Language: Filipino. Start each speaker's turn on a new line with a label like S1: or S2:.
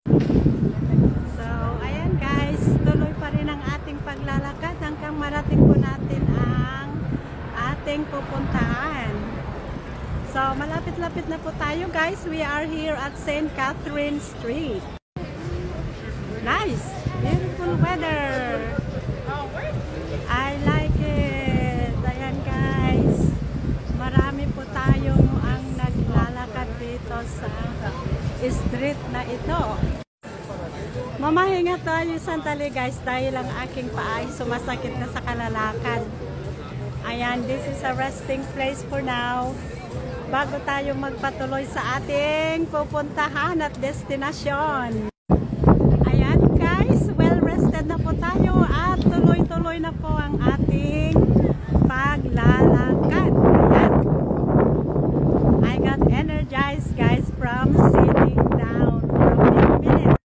S1: So, ayan guys, tuloy pa rin ang ating paglalakad hanggang marating po natin ang ating pupuntahan. So, malapit-lapit na po tayo guys. We are here at St. Catherine Street. Nice! Beautiful weather! I like it! Ayan guys. Marami po tayong ang naglalakad dito sa street na ito. Mamahinga tayo sandali guys dahil ang aking paa ay sumasakit na sa kalalakad. Ayan, this is a resting place for now. Bago tayo magpatuloy sa ating pupuntahan at destinasyon. Ayan guys, well rested na po tayo at tuloy-tuloy na po ang ating paglalakad. Ayan. I got energized guys from